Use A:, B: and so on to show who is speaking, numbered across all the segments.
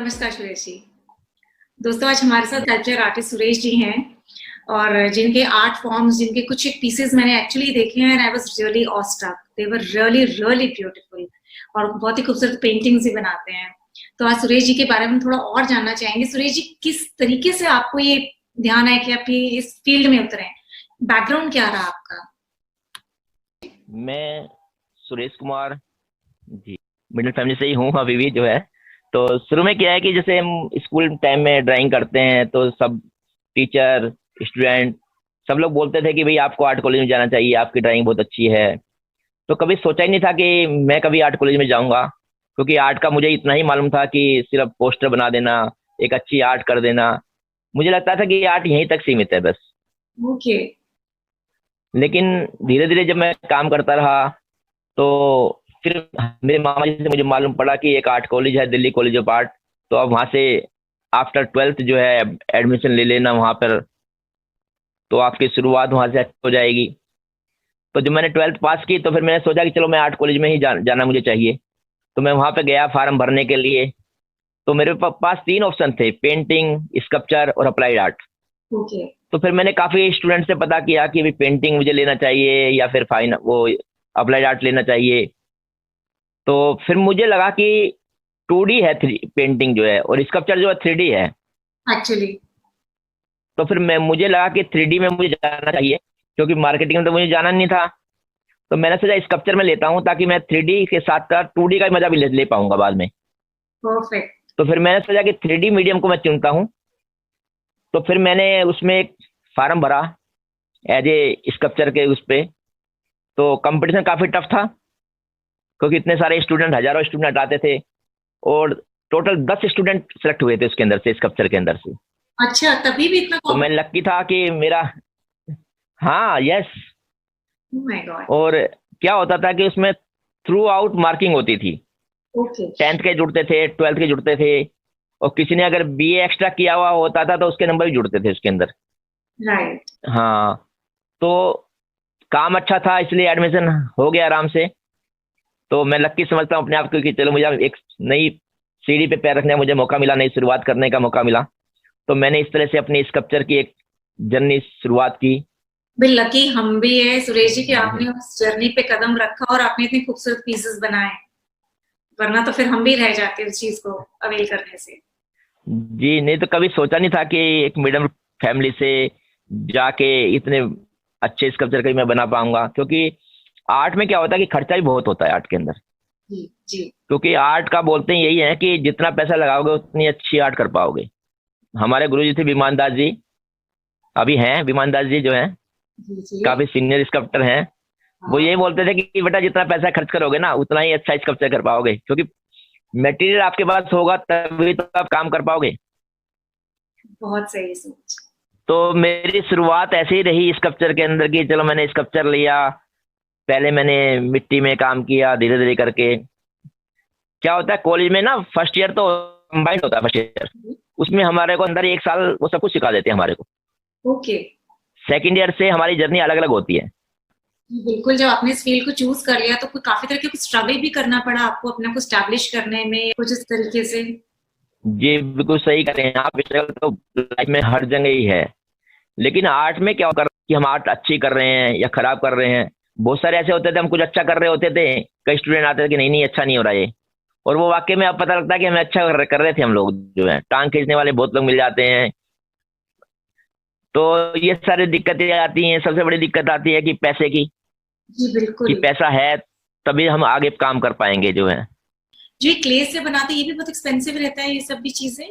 A: नमस्कार सुरेश जी। दोस्तों, आज हमारे साथ स्कल्पचर आर्टिस्ट सुरेश जी हैं और जिनके आर्ट फॉर्म्स, जिनके कुछ एक पीसेस मैंने एक्चुअली देखे हैं and I was really awestruck. They were really really beautiful और बहुत ही खूबसूरत पेंटिंग्स भी बनाते हैं। तो आज सुरेश जी के बारे में थोड़ा और जानना चाहेंगे। सुरेश जी, किस तरीके से आपको ये ध्यान है कि आप ये इस फील्ड में उतरे? बैकग्राउंड क्या रहा आपका?
B: मैं सुरेश कुमार जी मिडिल फैमिली से ही हूँ अभी भी जो है। तो शुरू में क्या है कि जैसे हम स्कूल टाइम में ड्राइंग करते हैं तो सब टीचर स्टूडेंट सब लोग बोलते थे कि भाई आपको आर्ट कॉलेज में जाना चाहिए, आपकी ड्राइंग बहुत अच्छी है। तो कभी सोचा ही नहीं था कि मैं कभी आर्ट कॉलेज में जाऊंगा, क्योंकि आर्ट का मुझे इतना ही मालूम था कि सिर्फ पोस्टर बना देना, एक अच्छी आर्ट कर देना। मुझे लगता था कि आर्ट यहीं तक सीमित है बस।
A: ओके।
B: लेकिन धीरे धीरे जब मैं काम करता रहा तो फिर मेरे मामा जी से मुझे मालूम पड़ा कि एक आर्ट कॉलेज है, दिल्ली कॉलेज ऑफ आर्ट। तो अब वहाँ से आफ्टर 12th जो है एडमिशन ले लेना वहाँ पर, तो आपकी शुरुआत वहाँ से अच्छी हो जाएगी। तो जब मैंने 12th पास की तो फिर मैंने सोचा कि चलो मैं आर्ट कॉलेज में ही जाना मुझे चाहिए। तो मैं वहाँ पे गया फार्म भरने के लिए। तो मेरे पास तीन ऑप्शन थे, पेंटिंग, स्कल्पचर और अप्लाइड आर्ट।
A: ओके।
B: तो फिर मैंने काफ़ी स्टूडेंट से पता किया कि भाई पेंटिंग मुझे लेना चाहिए या फिर फाइन वो अप्लाइड आर्ट लेना चाहिए। तो फिर मुझे लगा कि 2D है, थ्री पेंटिंग जो है, और स्कल्पचर जो है 3D है।
A: एक्चुअली।
B: तो फिर मैं मुझे लगा कि 3D में मुझे जाना चाहिए, क्योंकि मार्केटिंग में तो मुझे जाना नहीं था। तो मैंने सोचा स्कल्पचर में लेता हूँ ताकि मैं 3D के साथ साथ 2D का मजा भी ले पाऊंगा बाद में।
A: परफेक्ट।
B: तो फिर मैंने सोचा कि 3D मीडियम को मैं चुनता हूँ। तो फिर मैंने उसमें एक फार्म भरा एज ए स्कल्पचर के उस पे। तो कंपटीशन काफ़ी टफ था, क्योंकि इतने सारे स्टूडेंट, हजारों स्टूडेंट आते थे, और टोटल 10 स्टूडेंट सेलेक्ट हुए थे उसके अंदर से, स्कल्पचर के अंदर से।
A: अच्छा, तभी भी इतना
B: तो मैं लक्की था कि मेरा, हाँ, यस।
A: My God.
B: और क्या होता था कि उसमें थ्रू आउट मार्किंग होती थी।
A: ओके।
B: 10th के जुड़ते थे, 12th के जुड़ते थे, और किसी ने अगर BA एक्स्ट्रा किया हुआ होता था तो उसके नंबर भी जुड़ते थे उसके अंदर।
A: राइट।
B: हाँ। तो काम अच्छा था इसलिए एडमिशन हो गया आराम से। तो मैं लक्की समझता हूँ अपने आप को कि चलो मुझे एक नई सीढ़ी पे पैर रखने का मुझे मौका मिला, नई शुरुआत करने का मौका मिला। तो मैंने इस तरह से अपनी स्कल्पचर की एक जर्नी शुरुआत की।
A: बिल लकी हम भी है सुरेश जी कि आपने उस जर्नी पे कदम रखा और आपने इतने खूबसूरत पीसेस बनाए, वरना तो फिर हम भी रह जाते उस चीज को अवेल करने से।
B: जी नहीं, तो कभी सोचा नहीं था कि एक मिडिल फैमिली से जाके इतने अच्छे स्कल्पचर कभी मैं बना पाऊंगा, क्योंकि आर्ट में क्या होता है कि खर्चा भी बहुत होता है आर्ट के अंदर।
A: जी जी।
B: क्योंकि आर्ट का बोलते हैं यही है कि जितना पैसा लगाओगे उतनी अच्छी आर्ट कर पाओगे। हमारे गुरु जी थे विमान दास जी, अभी हैं विमान दास जी जो हैं,
A: जी जी।
B: काफी सीनियर स्कल्पटर हैं। वो
A: हाँ,
B: यही बोलते थे कि बेटा जितना पैसा खर्च करोगे ना उतना ही अच्छा स्कल्पचर कर पाओगे, क्योंकि मटेरियल आपके पास होगा तभी तो आप काम कर पाओगे।
A: बहुत सही सोच।
B: तो मेरी शुरुआत ऐसे ही रही स्कल्पचर के अंदर की। चलो मैंने स्कल्पचर लिया, पहले मैंने मिट्टी में काम किया धीरे धीरे करके। क्या होता है कॉलेज में ना, फर्स्ट ईयर तो कंबाइंड होता है फर्स्ट ईयर, उसमें हमारे को अंदर एक साल वो सब कुछ सिखा देते हैं हमारे को।
A: ओके।
B: सेकंड ईयर से हमारी जर्नी अलग अलग होती है।
A: बिल्कुल, जब आपने इस फील्ड को चूज कर लिया तो काफी तरह के स्ट्रगल भी करना पड़ा आपको अपने को स्टैब्लिश करने में कुछ इस तरीके से।
B: जी बिल्कुल सही कह रहे हैं आप, स्ट्रगल तो लाइफ में हर जगह ही है। लेकिन आर्ट में क्या होकर कि हम आर्ट अच्छी कर रहे हैं या खराब कर रहे हैं। बहुत सारे ऐसे होते थे हम कुछ अच्छा कर रहे होते थे, कई स्टूडेंट आते थे कि नहीं नहीं अच्छा नहीं हो रहा है, और वो वाकई में अब पता लगता है कि हमें अच्छा कर रहे थे। हम लोग जो है टांग खींचने वाले बहुत लोग मिल जाते हैं। तो ये सारी दिक्कतें आती हैं। सबसे बड़ी दिक्कत आती है कि पैसे की,
A: जी
B: कि
A: बिल्कुल।
B: पैसा है तभी हम आगे काम कर पाएंगे जो है।
A: जो ये क्ले से बनाते हैं ये भी बहुत एक्सपेंसिव रहता है, ये सब भी चीजें।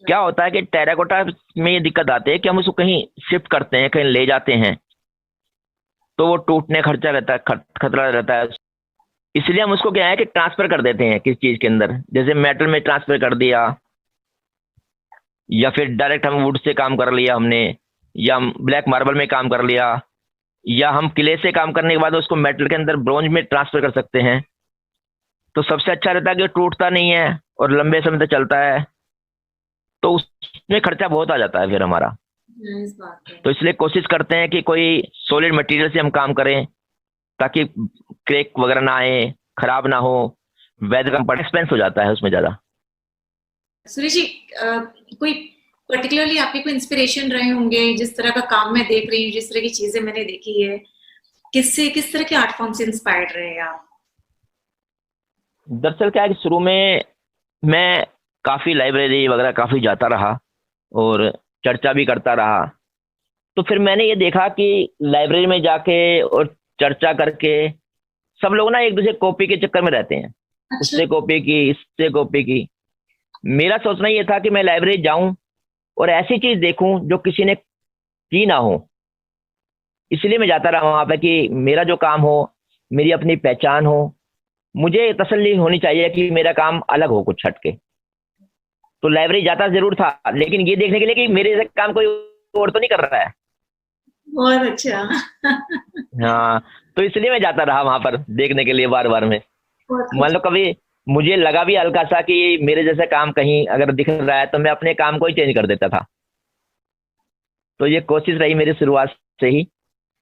B: क्या होता है कि टेराकोटा में ये दिक्कत आती है कि हम उसको कहीं शिफ्ट करते हैं, कहीं ले जाते हैं, तो वो टूटने खर्चा रहता है, खतरा रहता है। इसलिए हम उसको क्या है कि ट्रांसफर कर देते हैं किसी चीज के अंदर, जैसे मेटल में ट्रांसफर कर दिया, या फिर डायरेक्ट हम वुड से काम कर लिया हमने, या हम ब्लैक मार्बल में काम कर लिया, या हम क्ले से काम करने के बाद उसको मेटल के अंदर ब्रोंज में ट्रांसफर कर सकते हैं। तो सबसे अच्छा रहता है कि टूटता नहीं है और लंबे समय तक चलता है। तो उसमें खर्चा बहुत आ जाता है फिर हमारा।
A: नाइस बात है।
B: तो इसलिए कोशिश करते हैं कि कोई सॉलिड मटेरियल से हम काम करें, ताकि क्रैक वगैरह ना आए, खराब ना हो। वेदर का बड़ा एक्सपेंस हो जाता है उसमें ज़्यादा।
A: सुरेश जी, कोई पर्टिकुलरली आपके कोई इंस्पिरेशन रहे होंगे? जिस तरह का काम मैं देख रही हूँ, जिस तरह की चीजें मैंने देखी है, किस तरह के आर्ट फॉर्म से इंस्पायर्ड रहे आप?
B: दरअसल क्या है कि शुरू में मैं काफ़ी लाइब्रेरी वगैरह काफ़ी जाता रहा और चर्चा भी करता रहा। तो फिर मैंने ये देखा कि लाइब्रेरी में जाके और चर्चा करके सब लोग ना एक-दूसरे कॉपी के चक्कर में रहते हैं।
A: अच्छा।
B: उससे कॉपी की, इससे कॉपी की। मेरा सोचना ये था कि मैं लाइब्रेरी जाऊँ और ऐसी चीज़ देखूँ जो किसी ने की ना हो। इसलिए मैं जाता रहा वहाँ पे कि मेरा जो काम हो, मेरी अपनी पहचान हो, मुझे तसल्ली होनी चाहिए कि मेरा काम अलग हो कुछ हट के। तो लाइब्रेरी जाता ज़रूर था, लेकिन ये देखने के लिए कि मेरे जैसा काम कोई और तो नहीं कर रहा है।
A: बहुत अच्छा।
B: हाँ, तो इसलिए मैं जाता रहा वहाँ पर देखने के लिए बार-बार में।
A: बहुत
B: मान
A: कुछ।
B: लो कभी मुझे लगा भी हल्का-सा कि मेरे जैसा काम कहीं अगर दिख रहा है, तो मैं अपने काम को ही चेंज कर देता था। तो ये कोशिश रही मेरी शुरुआत से ही।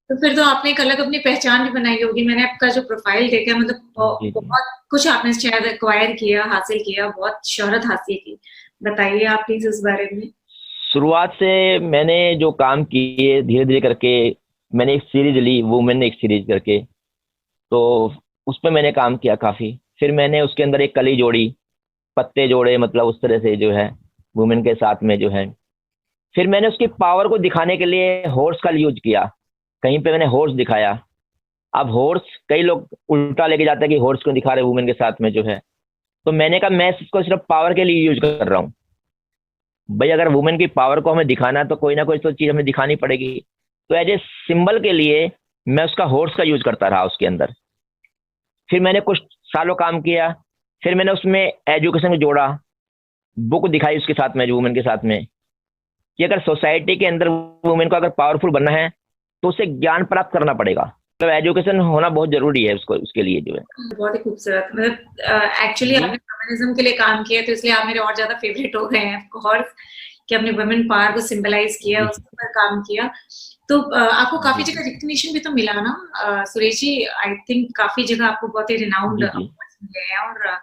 A: तो फिर तो आपने एक अलग अपनी पहचान भी बनाई होगी। मैंने आपका जो प्रोफाइल देखा, मतलब
B: जी, जी।
A: बहुत कुछ आपने शायद एक्वायर किया, हासिल किया, बहुत शोहरत हासिल की। बताइए आप प्लीज इस बारे में।
B: शुरुआत से मैंने जो काम किए धीरे-धीरे करके मैंने एक सीरीज़ ली, वुमेन एक सीरीज़ करके, तो उसपे मैंने काम किया काफ़ी। फिर मैंने उसके अंदर एक कली जोड़ी, पत्ते जोड़े मतलब उस तरह से जो है, वुमेन के साथ में जो है। फिर मैंने उसकी पावर को दिखाने के लिए हॉर्स का यूज़ किया। कहीं पे मैंने हॉर्स दिखाया। अब हॉर्स कई लोग उल्टा लेके जाते हैं कि हॉर्स क्यों दिखा रहे वुमेन के साथ में जो है। तो मैंने कहा मैं इसको सिर्फ़ पावर के लिए यूज़ कर रहा हूँ। भई अगर वुमेन की पावर को हमें दिखाना है तो कोई ना कोई तो चीज़ हमें दिखानी पड़ेगी। तो एज़ ए सिंबल के लिए मैं उसका हॉर्स का यूज़ करता रहा उसके अंदर। फिर मैंने कुछ सालों काम किया, फिर मैंने उसमें एजुकेशन को जोड़ा, बुक दिखाई उसके साथ में वुमेन के साथ में, कि अगर सोसाइटी के अंदर वुमेन को अगर पावरफुल बनना है, तो उसे ज्ञान प्राप्त करना पड़ेगा। तो एजुकेशन होना बहुत ज़रूरी है उसको उसके लिए जो है।
A: बहुत ही खूबसूरत, मतलब एक्चुअली
B: जी।
A: आपने फेमिनिज्म के लिए काम किया, तो इसलिए आप मेरे और ज्यादा फेवरेट हो गए हैं और कि आपने वुमेन पावर को सिंबलाइज किया,
B: जी,
A: उसके ऊपर काम किया। तो आपको काफी
B: जी, जी।
A: जगह रिकग्निशन भी तो मिला ना, सुरेश जी? आई थिंक काफी जगह आपको बहुत ही रिनाउंड
B: जी, जी।
A: अवार्ड्स मिले हैं, और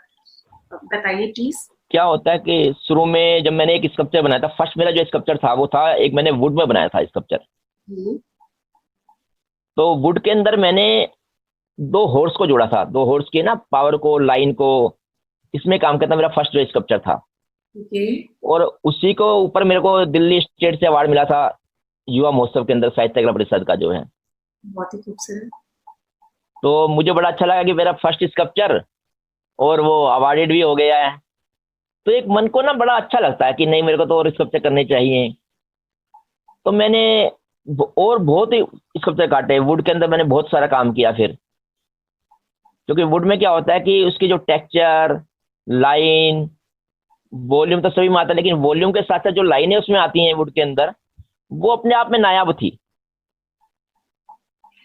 A: बताइए प्लीज।
B: क्या होता है कि शुरू में जब मैंने एक स्कल्पचर बनाया था, फर्स्ट मेरा जो स्कल्पचर था, वो था एक मैंने वुड में बनाया था स्कल्पचर। तो वुड के अंदर मैंने 2 हॉर्स को जोड़ा था, 2 हॉर्स के ना पावर को, लाइन को, इसमें काम किया था मेरा फर्स्ट जो स्कल्पचर था।
A: ओके।
B: और उसी को ऊपर मेरे को दिल्ली स्टेट से अवार्ड मिला था, युवा महोत्सव के अंदर साहित्य कला परिषद का जो है।
A: बहुत ही खूबसूरत।
B: तो मुझे बड़ा अच्छा लगा कि मेरा फर्स्ट स्कल्पचर और वो अवार्डेड भी हो गया है। तो एक मन को ना बड़ा अच्छा लगता है कि नहीं मेरे को तो और स्कल्पचर करने चाहिए। तो मैंने और बहुत ही स्कल्पचर काटे, वुड के अंदर मैंने बहुत सारा काम किया फिर। क्योंकि वुड में क्या होता है कि उसकी जो टेक्सचर, लाइन, वॉल्यूम तो सभी में आता है, लेकिन वॉल्यूम के साथ-साथ जो लाइनें उसमें आती हैं वुड के अंदर, वो अपने आप में नायाब थी।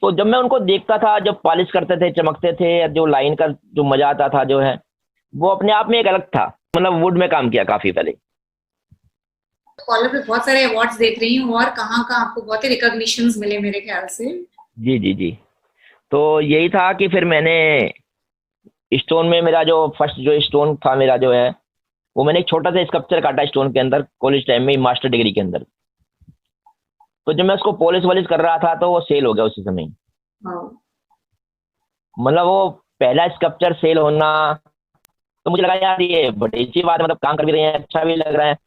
B: तो जब मैं उनको देखता था, जब पॉलिश करते थे, चमकते थे, जो लाइन का जो मज़ा आता था जो है, वो अपने आप में एक अलग था। मतलब वुड में काम किया काफ़ी पहले।
A: कॉलर पे बहुत सारे अवार्ड्स देख रही हूँ, और कहाँ आपको बहुत ही रिकॉग्निशंस मिले मेरे ख्याल से।
B: जी, जी, जी। तो यही था कि फिर मैंने स्टोन में मेरा जो फर्स्ट जो स्टोन था मेरा जो है, वो मैंने एक छोटा-सा स्कल्पचर काटा स्टोन के अंदर कॉलेज टाइम में मास्टर डिग्री के अंदर। तो जब मैं उसको पॉलिश-वॉलिश कर रहा था, तो वो सेल हो गया उसी समय ही।
A: वाओ।
B: मतलब वो पहला स्कल्पचर सेल होना, तो मुझे लगा यार ये बड़ी अच्छी बात है, मतलब काम कर भी रहे हैं, अच्छा भी लग रहा है।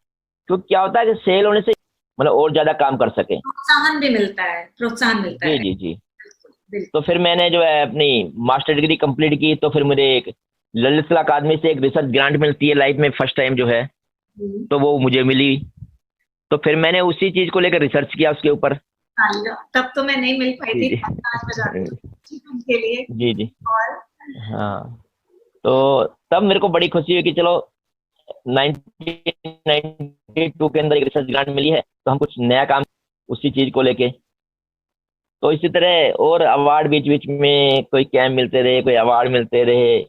B: क्योंकि क्या होता है कि सेल होने से मतलब और ज़्यादा काम कर सकें।
A: प्रोत्साहन भी मिलता है, प्रोत्साहन मिलता
B: जी,
A: है।
B: जी, जी।
A: बिल्कुल।
B: तो फिर मैंने जो है अपनी मास्टर डिग्री कंप्लीट की, तो फिर मुझे एक ललित कला अकादमी से एक रिसर्च ग्रांट मिलती है लाइफ में फर्स्ट टाइम जो है,
A: बिल्कुल।
B: तो वो मुझे मिली। तो फिर मैंने उसी चीज़ को लेकर रिसर्च किया उसके ऊपर।
A: हाँ, तब तो मैं नहीं मिल पाई
B: जी,
A: थी,
B: जी।
A: 5 बजाती थी उनके लिए।
B: जी, जी।
A: और
B: हाँ, तो तब मेरे को बड़ी खुशी हुई कि चलो 1992 के अंदर एक रिसर्च ग्रांट मिली है, तो हम कुछ नया काम उसी चीज़ को लेके। तो इसी तरह और अवार्ड बीच-बीच में कोई कैंप मिलते रहे, कोई अवार्ड मिलते रहे।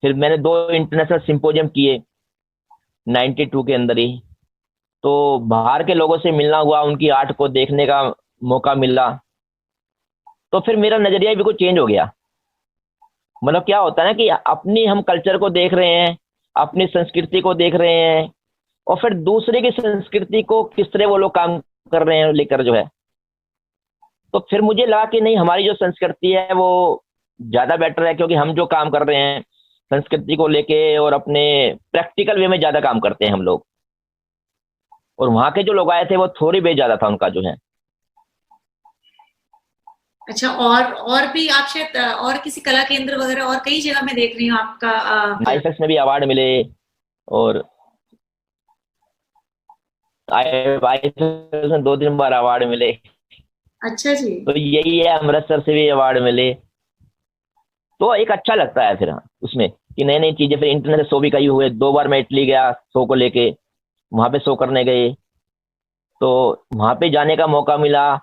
B: फिर मैंने 2 इंटरनेशनल सिम्पोजियम किए 92 के अंदर ही। तो बाहर के लोगों से मिलना हुआ, उनकी आर्ट को देखने का मौका मिला। तो फिर मेरा नज़रिया बिल्कुल चेंज हो गया। मतलब क्या होता है ना कि अपनी हम कल्चर को देख रहे हैं, अपनी संस्कृति को देख रहे हैं, और फिर दूसरे की संस्कृति को किस तरह वो लोग काम कर रहे हैं लेकर जो है। तो फिर मुझे लगा कि नहीं, हमारी जो संस्कृति है वो ज्यादा बेटर है, क्योंकि हम जो काम कर रहे हैं संस्कृति को लेके और अपने प्रैक्टिकल वे में ज्यादा काम करते हैं हम लोग। और वहां के जो लोग आए थे वो थोड़ी बेच ज्यादा था उनका जो है।
A: अच्छा, और भी आप शायद और किसी कला केंद्र वगैरह और कई जगह मैं देख रही हूँ आपका
B: आईफेक्स में भी अवार्ड मिले, और आईफेक्स में 2-3 बार अवार्ड मिले।
A: अच्छा जी।
B: तो यही है, अमृतसर से भी अवार्ड मिले। तो एक अच्छा लगता है फिर उसमें कि नई नई चीजें। फिर इंटरनेशनल शो भी कई हुए, 2 बार मैं इटली गया शो को लेके, वहां पे शो करने गए। तो वहां पे जाने का मौका मिला,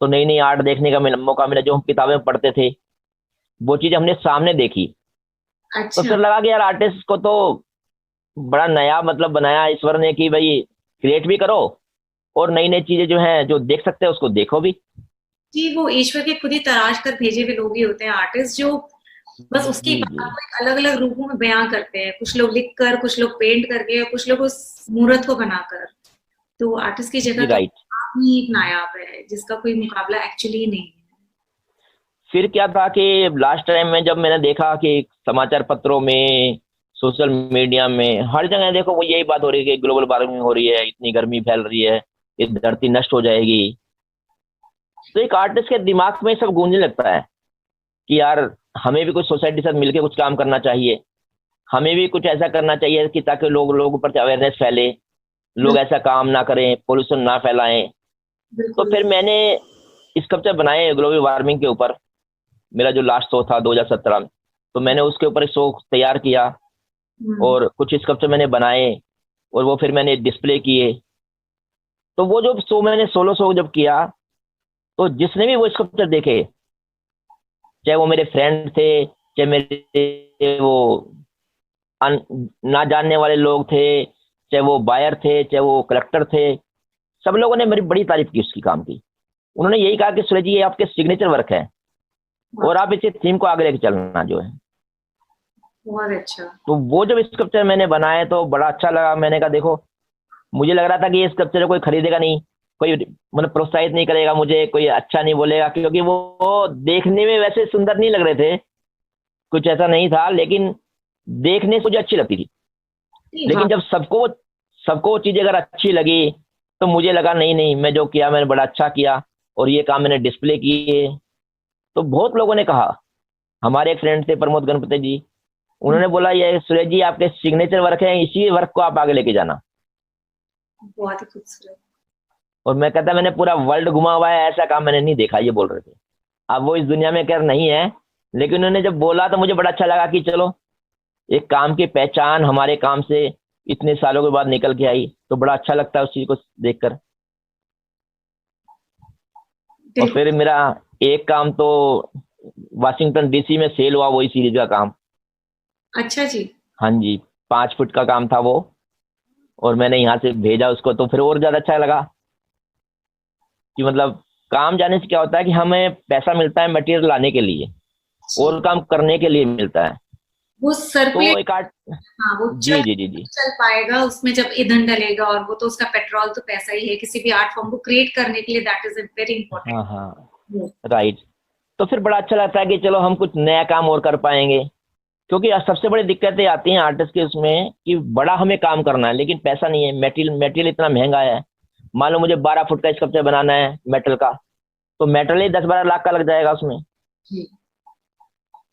B: तो नई नई आर्ट देखने का मौका मिला। जो हम किताबें में पढ़ते थे वो चीज हमने सामने देखी। तो
A: अच्छा।
B: फिर लगा कि यार आर्टिस्ट को तो बड़ा नया मतलब बनाया ईश्वर ने कि भाई क्रिएट भी करो और नई नई चीजें जो हैं जो देख सकते हैं उसको देखो भी।
A: जी, वो ईश्वर के खुद ही तराश कर भेजे हुए लोग ही होते हैं आर्टिस्ट, जो बस उसकी
B: जी जी
A: बात को एक अलग अलग रूपों में बयां करते हैं। कुछ लोग लिख कर, कुछ लोग पेंट करके, कुछ लोग उस मूर्त को बनाकर। तो आर्टिस्ट की जगह
B: जी
A: तो
B: राइट।
A: आप ही एक नायाब है, जिसका कोई मुकाबला एक्चुअली नहीं है।
B: फिर क्या था कि लास्ट टाइम में जब मैंने देखा कि समाचार पत्रों में, सोशल मीडिया में, हर जगह देखो वो यही बात हो रही है कि ग्लोबल वार्मिंग हो रही है, इतनी गर्मी फैल रही है, ये धरती नष्ट हो जाएगी। तो एक आर्टिस्ट के दिमाग में सब गूंजने लगता है कि यार हमें भी कुछ सोसाइटी के साथ मिलकर कुछ काम करना चाहिए। हमें भी कुछ ऐसा करना चाहिए कि ताकि लोगों पर अवेयरनेस फैले, लोग
A: बिल्कुल।
B: ऐसा काम ना करें, पोल्यूशन ना फैलाएं। तो
A: बिल्कुल।
B: फिर मैंने स्कल्पचर बनाए ग्लोबल वार्मिंग के ऊपर। मेरा जो लास्ट शो था 2017 में, तो मैंने उसके ऊपर एक शो तैयार किया
A: हम्म।
B: और कुछ स्कल्पचर मैंने बनाए और वो फिर मैंने डिस्प्ले किए। तो वो जो शो मैंने सोलो शो जब किया, तो जिसने भी वो स्कल्पचर देखे, चाहे वो मेरे फ्रेंड थे, चाहे मेरे वो ना जानने वाले लोग थे, चाहे वो बायर थे, चाहे वो कलेक्टर थे, सब लोगों ने मेरी बड़ी तारीफ की उसकी काम की। उन्होंने यही कहा कि सूरज जी ये आपके सिग्नेचर वर्क है और
A: बहुत
B: आप इसे थीम को आगे लेके चलना जो है।
A: बहुत अच्छा।
B: तो वो जब स्कल्पचर मैंने बनाए तो बड़ा अच्छा लगा। मैंने कहा देखो, मुझे लग रहा था कि ये स्कल्पचर कोई खरीदेगा नहीं, कोई मतलब प्रोत्साहित नहीं करेगा मुझे, कोई अच्छा नहीं बोलेगा, क्योंकि वो देखने में वैसे सुंदर नहीं लग रहे थे, कुछ ऐसा नहीं था, लेकिन देखने से मुझे अच्छी लगती थी।
A: नहीं,
B: लेकिन जब सबको सबको वो चीज़ अगर अच्छी लगी, तो मुझे लगा नहीं नहीं, मैं जो किया मैंने बड़ा अच्छा किया और ये काम मैंने डिस्प्ले किए। तो बहुत लोगों ने कहा, हमारे एक फ्रेंड थे प्रमोद गणपति जी, उन्होंने बोला ये सुरेश जी आपके सिग्नेचर वर्क है, इसी वर्क को आप आगे लेके जाना।
A: बहुत ही खूबसूरत।
B: और मैं कहता मैंने पूरा वर्ल्ड घुमा हुआ है, ऐसा काम मैंने नहीं देखा, ये बोल रहे थे। अब वो इस दुनिया में खैर नहीं है, लेकिन उन्होंने जब बोला तो मुझे बड़ा अच्छा लगा कि चलो एक काम की पहचान हमारे काम से इतने सालों के बाद निकल के आई, तो बड़ा अच्छा लगता है उस चीज को देखकर। और
A: बिल्कुल।
B: फिर मेरा एक काम तो वाशिंगटन डीसी में सेल हुआ, वही सीरीज का काम।
A: अच्छा जी।
B: हाँ जी, 5 फुट का काम था वो, और मैंने यहाँ से भेजा उसको, तो फिर और ज्यादा अच्छा लगा कि मतलब काम जाने से क्या होता है कि हमें पैसा मिलता है मटेरियल लाने के लिए,
A: जी,
B: और काम करने के लिए मिलता है।
A: वो
B: तो
A: सर्कुलेट।
B: एक आर्ट।
A: हाँ, वो
B: जी जी जी जी।
A: चल पाएगा उसमें जब ईंधन डलेगा, और वो तो उसका पेट्रोल तो पैसा ही है किसी भी आर्ट फॉर्म को क्रिएट करने के लिए। दैट इज वेरी
B: हाँ हाँ
A: इंपॉर्टेंट।
B: राइट। तो फिर बड़ा अच्छा लगता है कि चलो हम कुछ नया काम और कर पाएंगे। क्योंकि सबसे बड़ी दिक्कतें आती हैं आर्टिस्ट के उसमें कि बड़ा हमें काम करना है लेकिन पैसा नहीं है, मेटेरियल मेटेरियल इतना महंगा है। मान लो मुझे 12 फुट का स्कल्पचर बनाना है मेटल का, तो मेटल ही 10-12 लाख का लग जाएगा उसमें।
A: जी।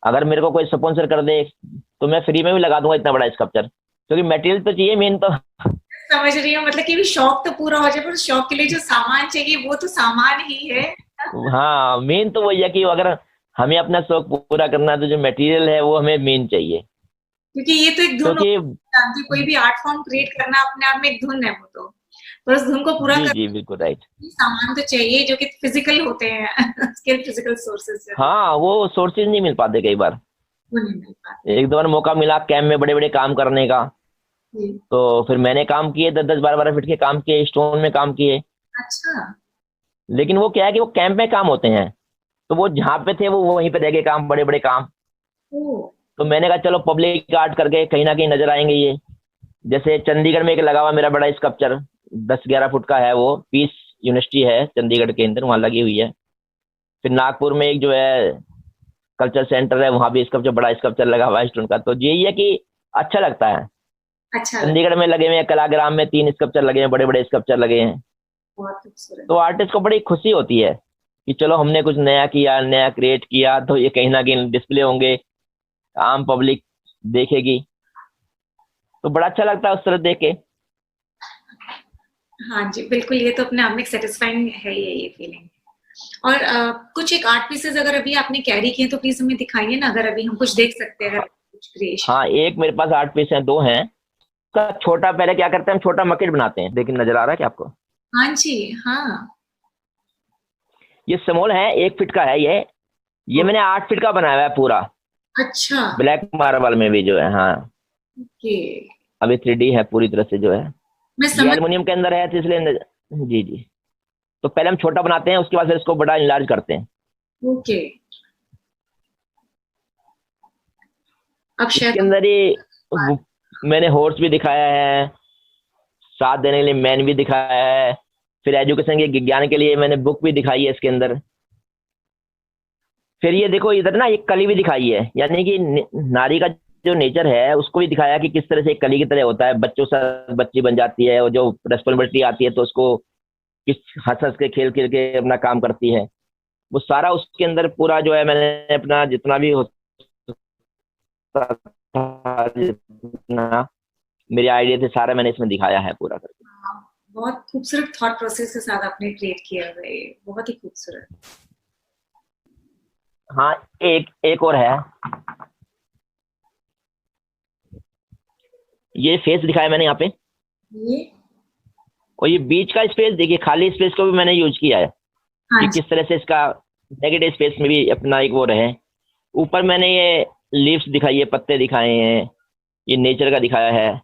B: अगर मेरे को कोई स्पॉन्सर कर दे तो मैं फ्री में भी लगा दूंगा इतना बड़ा स्कल्पचर, क्योंकि मटेरियल तो चाहिए मेन तो।
A: समझ रही हूँ, मतलब कि भी शौक तो पूरा हो जाए, पर शौक के लिए जो सामान चाहिए वो तो सामान ही है।
B: हाँ मेन तो वही है कि अगर हमें अपना शौक पूरा करना है तो जो मटेरियल है वो हमें मेन चाहिए।
A: क्योंकि ये तो एक धुन
B: क्योंकि
A: होती है, कोई भी आर्ट फॉर्म क्रिएट करना अपने आप में एक धुन है वो तो। पर उस धुन को पूरा
B: जी
A: करने
B: जी बिल्कुल राइट।
A: के लिए सामान तो चाहिए, जो कि फिजिकल होते हैं उसके फिजिकल सोर्सेज से तो
B: हाँ वो सोर्सेज नहीं मिल पाते कई बार।
A: वो नहीं मिल पाते।
B: एक दो बार मौका मिला कैम्प में बड़े बड़े काम करने का,
A: जी।
B: तो फिर मैंने काम किए, 10-10 12-12 फीट के काम किए, स्टोन में काम किए।
A: अच्छा।
B: लेकिन वो क्या है कि वो कैंप में काम होते हैं, तो वो जहाँ पे थे वो वहीं पे रह गए काम, बड़े बड़े काम।
A: ओ।
B: तो मैंने कहा चलो पब्लिक आर्ट करके कहीं ना कहीं नजर आएंगे ये। जैसे चंडीगढ़ में एक लगा हुआ मेरा बड़ा स्कल्पचर, 10-11 फुट का है, वो पीस यूनिवर्सिटी है चंडीगढ़ के अंदर, वहाँ लगी हुई है। फिर नागपुर में एक जो है कल्चर सेंटर है, वहाँ भी स्कल्पचर, बड़ा स्कल्पचर लगा हुआ है स्टोन का। तो यही है कि अच्छा लगता है।
A: अच्छा लगा।
B: चंडीगढ़ में लगे हुए हैं, कलाग्राम में 3 स्कल्पचर लगे हैं, बड़े बड़े स्कल्पचर लगे हैं।
A: बहुत खूबसूरत।
B: तो आर्टिस्ट को बड़ी खुशी होती है कि चलो हमने कुछ नया किया, नया क्रिएट किया, तो ये कहीं ना कहीं डिस्प्ले होंगे, आम पब्लिक देखेगी, तो बड़ा अच्छा लगता है उस तरह देख के।
A: हाँ जी, बिल्कुल, ये तो अपने आप में सेटिस्फाइंग है ही है ये फीलिंग। और कुछ एक आर्ट पीसेस अगर अभी आपने कैरी किए तो प्लीज हमें दिखाइए ना, अगर अभी हम कुछ देख सकते हैं, अगर कुछ क्रिएशन।
B: हाँ, एक मेरे पास आर्ट पीस है, 2 हैं। का छोटा, पहले क्या करते हैं हम, छोटा मकेट बनाते हैं, लेकिन नजर आ रहा है क्या आपको?
A: हाँ जी, हाँ।
B: ये स्मॉल है, 1 फीट का है ये मैंने 8 फीट का बनाया हुआ है पूरा,
A: अच्छा।
B: ब्लैक मार्बल में भी जो है। हाँ,
A: ओके।
B: अभी 3D है पूरी तरह से जो है।
A: मैं
B: ये
A: समझ।
B: एल्युमिनियम के अंदर है, तो इसलिए जी जी। तो पहले हम छोटा बनाते हैं, उसके बाद फिर इसको बड़ा इनलार्ज करते हैं।
A: ओके। अब
B: इसके
A: शायद
B: अंदर ही मैंने हॉर्स भी दिखाया है, साथ देने के लिए मैन भी दिखाया है, फिर एजुकेशन के विज्ञान के लिए मैंने बुक भी दिखाई है इसके अंदर। फिर ये देखो इधर ना, एक कली भी दिखाई है, यानी कि नारी का जो नेचर है उसको भी दिखाया कि किस तरह से एक कली की तरह होता है, बच्चों से बच्ची बन जाती है, और जो रेस्पॉन्सिबिलिटी आती है तो उसको किस हंस हंस के खेल खेल के अपना काम करती है। वो सारा उसके अंदर पूरा जो है, मैंने अपना जितना भी होता था, जितना मेरे आइडिया थे, सारा मैंने इसमें दिखाया है पूरा करके।
A: बहुत खूबसूरत थॉट प्रोसेस के साथ आपने क्रिएट किया हुआ है ये, बहुत ही खूबसूरत।
B: हाँ, एक एक और है, ये फेस दिखाया मैंने यहाँ पे।
A: ये।
B: और ये बीच का स्पेस देखिए, खाली स्पेस को भी मैंने यूज किया है
A: हाँ
B: कि
A: जी।
B: किस तरह से इसका नेगेटिव स्पेस में भी अपना एक वो रहे। ऊपर मैंने ये लीव्स दिखाई है, पत्ते दिखाए हैं, ये नेचर का दिखाया है।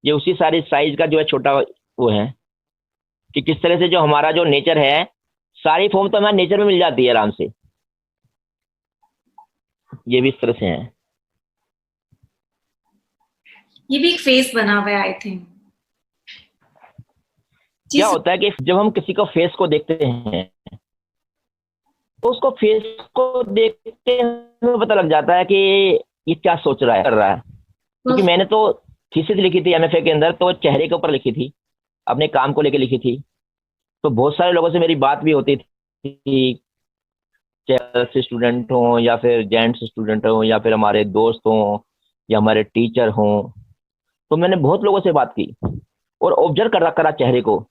B: ये उसी सारी साइज का जो है छोटा वो है, कि किस तरह से जो हमारा जो नेचर है, सारी फॉर्म तो हमारे नेचर में मिल जाती है आराम से। ये भी इस तरह से है।
A: ये भी एक फेस बना हुआ है आई थिंक। जी
B: क्या होता है कि जब हम किसी को फेस को देखते हैं, तो उसको फेस को देख के हमें पता लग जाता है कि ये क्या सोच रहा है, कर रहा है। क्योंकि मैंने तो थीसिस लिखी थी एमएफए के अंदर, तो चेहरे के ऊपर लिखी थी, अपने काम को लेकर लिखी थी। तो बहुत सारे लोगों से मेरी बात भी होती थी, चाहे स्टूडेंट हों या फिर जेंट्स स्टूडेंट हों या फिर हमारे दोस्त हों या हमारे टीचर हों। तो मैंने बहुत लोगों से बात की और ऑब्जर्व कर रखा करा चेहरे को,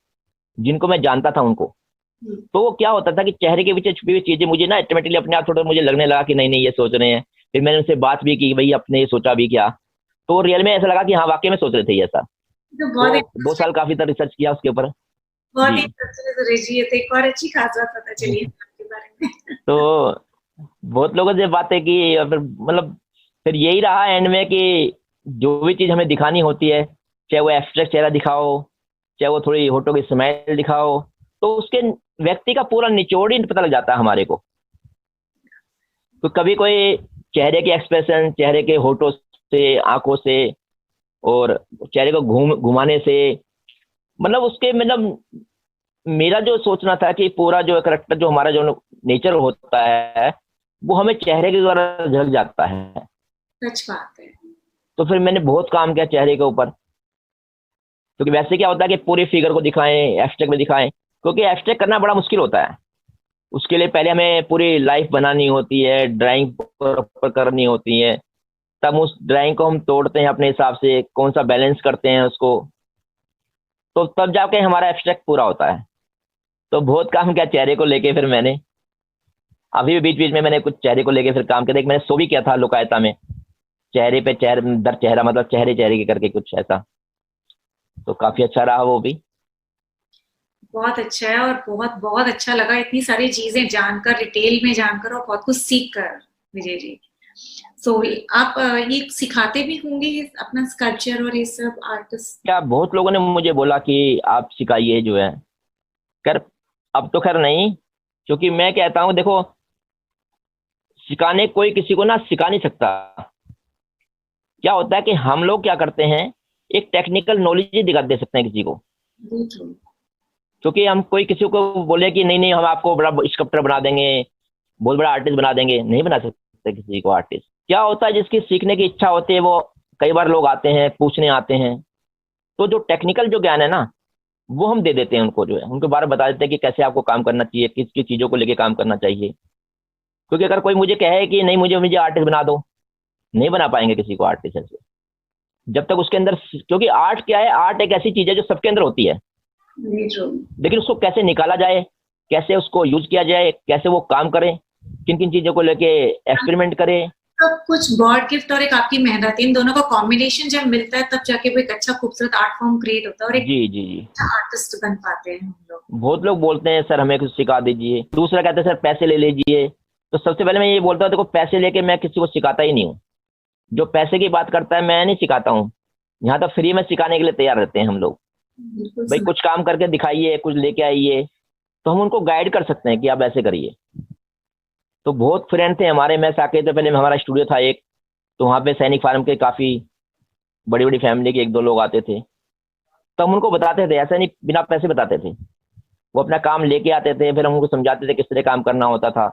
B: जिनको मैं जानता था उनको। तो वो क्या होता था कि चेहरे के पीछे छुपी हुई चीजें मुझे ना ऑटोमेटिकली अपने आप थोड़ा मुझे लगने लगा कि नहीं नहीं ये सोच रहे हैं। फिर मैंने उनसे बात भी की, भाई अपने ये सोचा भी क्या? तो रियल में ऐसा लगा कि हाँ वाकई में सोच रहे थे ये ऐसा।
A: तो
B: तो
A: बहुत
B: 2 साल काफी तरह रिसर्च किया उसके ऊपर।
A: बहुत ही
B: जी।
A: इंटरेस्टिंग सुरेश जी, ये तो एक और अच्छी खास बात पता चली है आपके बारे में।
B: तो बहुत लोगों से बातें की, और फिर मतलब फिर यही रहा एंड में कि जो भी चीज हमें दिखानी होती है, चाहे वो एब्स्ट्रैक्ट चेहरा दिखाओ, चाहे वो थोड़ी होठों की स्माइल दिखाओ, तो उसके व्यक्ति का पूरा निचोड़ ही पता लग जाता है हमारे को। तो कभी कोई चेहरे के एक्सप्रेशन, चेहरे के होठों से, आंखों से, और चेहरे को घुमाने से, मतलब उसके मतलब मेरा जो सोचना था कि पूरा जो करेक्टर, जो हमारा जो नेचर होता है, वो हमें चेहरे के द्वारा झलक जाता है।
A: सच बात है।
B: तो फिर मैंने बहुत काम किया चेहरे के ऊपर, क्योंकि वैसे क्या होता है कि पूरे फिगर को दिखाएं, एब्स्ट्रैक्ट में दिखाएं, क्योंकि एब्स्ट्रैक्ट करना बड़ा मुश्किल होता है। उसके लिए पहले हमें पूरी लाइफ बनानी होती है, ड्राइंग प्रॉपर करनी होती है, तब उस ड्राइंग को हम तोड़ते हैं अपने हिसाब से, कौन सा बैलेंस करते हैं उसको, तो तब जाके हमारा एब्स्ट्रैक्ट पूरा होता है। तो बहुत काम किया चेहरे को लेके फिर मैंने। अभी भी बीच बीच में मैंने कुछ चेहरे को लेके फिर काम किया। एक मैंने शो भी किया था लोकायता में, चेहरे पे चेहरे दर चेहरा, मतलब चेहरे चेहरे के करके कुछ ऐसा। तो काफी अच्छा रहा वो भी।
A: बहुत अच्छा है और बहुत बहुत अच्छा लगा इतनी सारी चीजें जानकर, डिटेल में जानकर और बहुत कुछ सीख कर विजय जी। सो आप ये सिखाते भी होंगे अपना स्कल्पचर और ये सब आर्टिस्ट।
B: क्या बहुत लोगों ने मुझे बोला कि आप सिखाइए जो है, कर अब तो खैर नहीं, क्योंकि मैं कहता हूँ देखो, सिखाने कोई किसी को ना सिखा नहीं सकता। क्या होता है कि हम लोग क्या करते हैं एक टेक्निकल नॉलेज ही दिखा दे सकते हैं किसी को। क्योंकि हम कोई किसी को बोले कि नहीं नहीं हम आपको बड़ा स्कल्पटर बना देंगे, बहुत बड़ा आर्टिस्ट बना देंगे, नहीं बना सकते किसी को आर्टिस्ट। क्या होता है जिसकी सीखने की इच्छा होती है वो कई बार लोग आते हैं पूछने आते हैं, तो जो टेक्निकल जो ज्ञान है ना वो हम दे देते हैं उनको, जो है उनके बारे में बता देते हैं कि कैसे आपको काम करना चाहिए, किस किस चीज़ों को लेके काम करना चाहिए। क्योंकि अगर कोई मुझे कहे कि नहीं मुझे मुझे आर्टिस्ट बना दो, नहीं बना पाएंगे किसी को आर्टिस्ट ऐसे, जब तक उसके अंदर, क्योंकि आर्ट क्या है, आर्ट एक ऐसी चीज है जो सबके अंदर होती है, लेकिन उसको कैसे निकाला जाए, कैसे उसको यूज किया जाए, कैसे वो काम करे, किन किन चीजों को लेके एक्सपेरिमेंट करे,
A: सब कुछ गॉड गिफ्ट और एक आपकी मेहनत, इन दोनों का कॉम्बिनेशन जब मिलता है तब जाके वो एक अच्छा खूबसूरत आर्ट फॉर्म क्रिएट होता है और एक
B: जी जी जी
A: आर्टिस्ट बन पाते हैं हम लोग।
B: बहुत लोग बोलते हैं सर हमें कुछ सिखा दीजिए, दूसरा कहते हैं सर पैसे ले लीजिए। तो सबसे पहले मैं ये बोलता हूँ देखो पैसे लेके मैं किसी को सिखाता ही नहीं हूँ, जो पैसे की बात करता है मैं नहीं सिखाता हूँ। यहाँ तो फ्री में सिखाने के लिए तैयार रहते हैं हम लोग, भाई कुछ काम करके दिखाइए, कुछ लेके आइए, तो हम उनको गाइड कर सकते हैं कि आप ऐसे करिए। तो बहुत फ्रेंड थे हमारे, मैं साकेत तो पहले हमारा स्टूडियो था एक, तो वहाँ पे सैनिक फार्म के काफ़ी बड़ी बड़ी फैमिली के एक दो लोग आते थे, तो हम उनको बताते थे, ऐसा नहीं बिना पैसे बताते थे, वो अपना काम लेके आते थे, फिर हम उनको समझाते थे किस तरह काम करना होता था।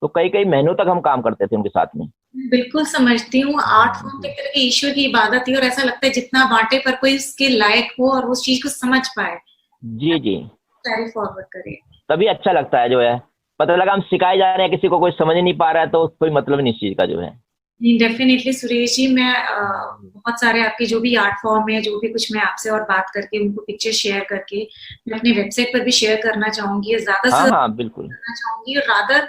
B: तो कई कई महीनों तक हम काम करते थे उनके साथ में।
A: बिल्कुल समझती हूँ, आर्ट फॉर्म एक तरह की ईश्वर की इबादत है और ऐसा लगता है जितना बांटे पर कोई उसके लायक हो और उस चीज को समझ पाए,
B: जी जी
A: कैरी फॉरवर्ड करे,
B: तभी अच्छा लगता है। जो है पता लगा हम सिखाए जा रहे हैं, किसी को कोई समझ नहीं पा रहा है तो कोई मतलब नहीं इस चीज का जो है।
A: डेफिनेटली सुरेश जी, मैं बहुत सारे आपके जो भी आर्ट फॉर्म है, जो भी कुछ मैं आपसे और बात करके उनको पिक्चर शेयर करके मैं अपने वेबसाइट पर भी शेयर करना चाहूंगी, ज्यादा से
B: हाँ बिल्कुल
A: करना चाहूंगी, और रादर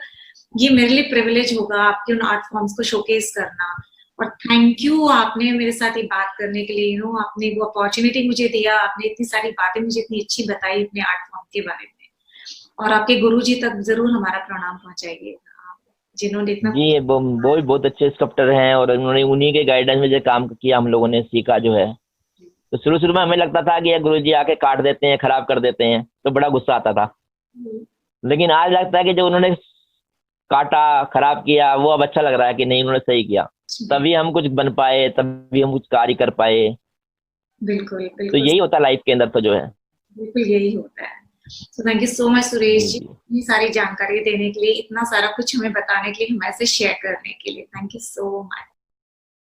A: ये मेरे लिए प्रिविलेज होगा आपके उन आर्ट फॉर्म्स को शोकेस करना। और थैंक यू आपने मेरे साथ ये बात करने के लिए, आपने वो अपॉर्चुनिटी मुझे दिया, आपने इतनी सारी बातें मुझे इतनी अच्छी बताई अपने आर्ट फॉर्म के बारे में, और आपके गुरुजी तक जरूर हमारा प्रणाम पहुंचाइए जिन्होंने इतना।
B: जी वो भी बहुत अच्छे स्कल्पटर हैं और उन्होंने उन्हीं के गाइडेंस में जो काम किया हम लोगों ने सीखा जो है। तो शुरू शुरू में हमें लगता था कि ये गुरुजी आके काट देते हैं, खराब कर देते हैं, तो बड़ा गुस्सा आता था, लेकिन आज लगता है कि जो उन्होंने काटा खराब किया वो अब अच्छा लग रहा है कि नहीं उन्होंने सही किया, तभी हम कुछ बन पाए, तभी हम कुछ कार्य कर पाए।
A: बिल्कुल
B: तो
A: बिल्कुल
B: यही होता है लाइफ के अंदर तो जो है।
A: बिल्कुल यही होता है। So thank you so much Suresh ji, इतनी सारी जानकारी देने के लिए, इतना सारा कुछ हमें बताने के लिए, हमारे से शेयर करने के लिए, थैंक यू सो मच।